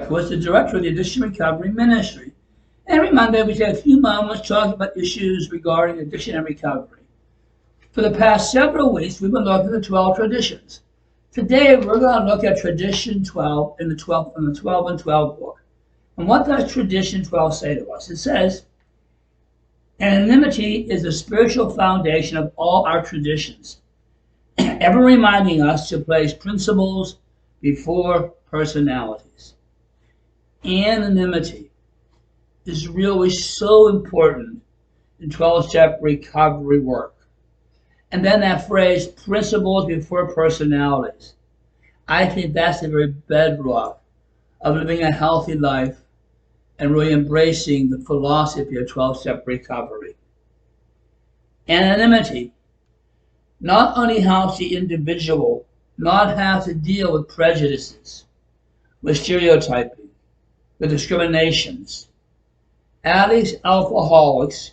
Was the director of the Addiction Recovery Ministry. Every Monday, we take a few moments talking about issues regarding addiction and recovery. For the past several weeks, we've been looking at the 12 traditions. Today, we're going to look at Tradition 12 in the 12 and 12 book. And what does Tradition 12 say to us? It says, anonymity is the spiritual foundation of all our traditions, ever reminding us to place principles before personalities. Anonymity is really so important in 12-step recovery work. And then that phrase, principles before personalities. I think that's the very bedrock of living a healthy life and really embracing the philosophy of 12-step recovery. Anonymity not only helps the individual not have to deal with prejudices, with stereotyping, with discriminations. Addicts, alcoholics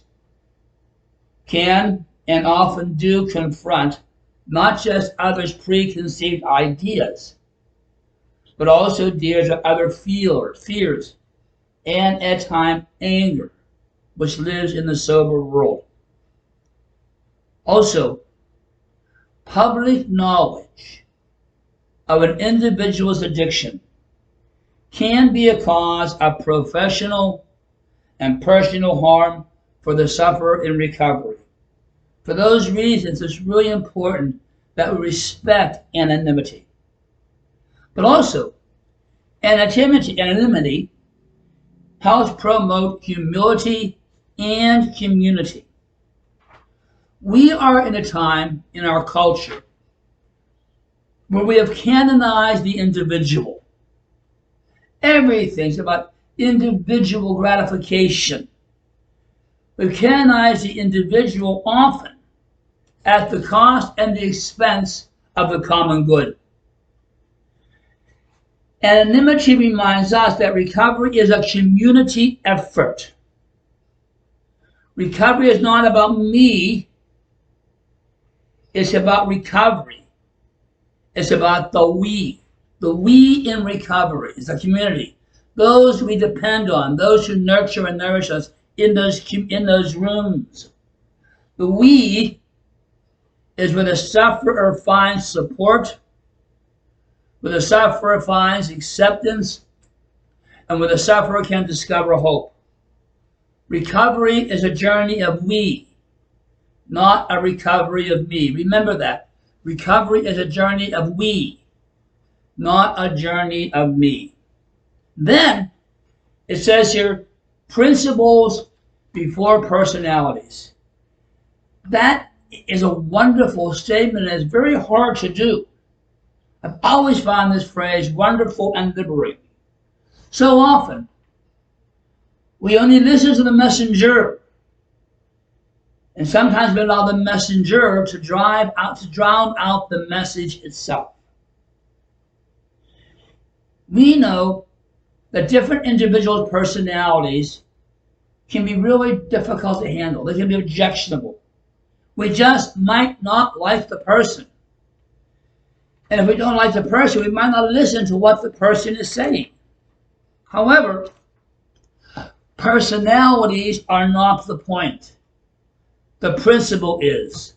can and often do confront not just others' preconceived ideas, but also deals with other fears, and at times anger, which lives in the sober world. Also, public knowledge of an individual's addiction can be a cause of professional and personal harm for the sufferer in recovery. For those reasons, it's really important that we respect anonymity. But also, anonymity helps promote humility and community. We are in a time in our culture where we have canonized the individual. Everything's about individual gratification. We canonize the individual often at the cost and the expense of the common good. Anonymity reminds us that recovery is a community effort. Recovery is not about me, it's about recovery. It's about the we. The we in recovery is a community. Those we depend on, those who nurture and nourish us in those rooms. The we is where the sufferer finds support, where the sufferer finds acceptance, and where the sufferer can discover hope. Recovery is a journey of we, not a recovery of me. Remember that. Recovery is a journey of we, not a journey of me. Then, it says here, principles before personalities. That is a wonderful statement and it's very hard to do. I've always found this phrase wonderful and liberating. So often, we only listen to the messenger. And sometimes we allow the messenger to drown out the message itself. We know that different individuals' personalities can be really difficult to handle. They can be objectionable. We just might not like the person. And if we don't like the person, we might not listen to what the person is saying. However, personalities are not the point. The principle is,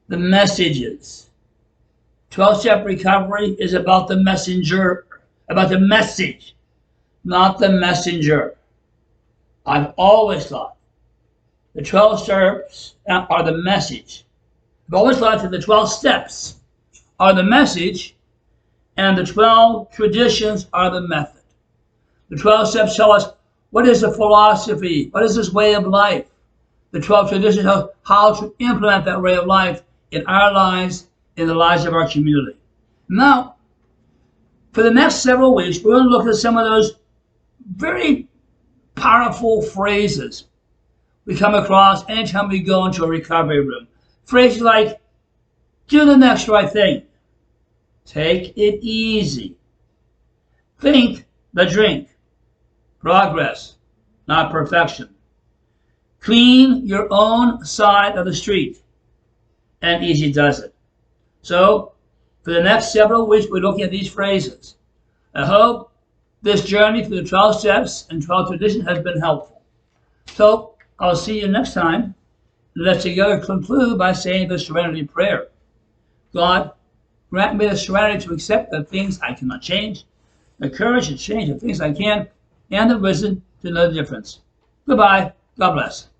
the message is. 12-step recovery is about the messenger, about the message, not the messenger. I've always thought the 12 steps are the message. I've always thought that the 12 steps are the message and the 12 traditions are the method. The 12 steps tell us what is the philosophy, what is this way of life. The 12 traditions of how to implement that way of life in our lives, in the lives of our community. Now, for the next several weeks, we're going to look at some of those very powerful phrases we come across anytime we go into a recovery room. Phrases like, do the next right thing. Take it easy. Think the drink. Progress, not perfection. Clean your own side of the street. And easy does it. So, for the next several weeks, we're looking at these phrases. I hope This journey through the 12 steps and 12 traditions has been helpful. So I'll see you next time. Let's together conclude by saying the Serenity Prayer. God, grant me the serenity to accept the things I cannot change, the courage to change the things I can, and the wisdom to know the difference. Goodbye. God bless.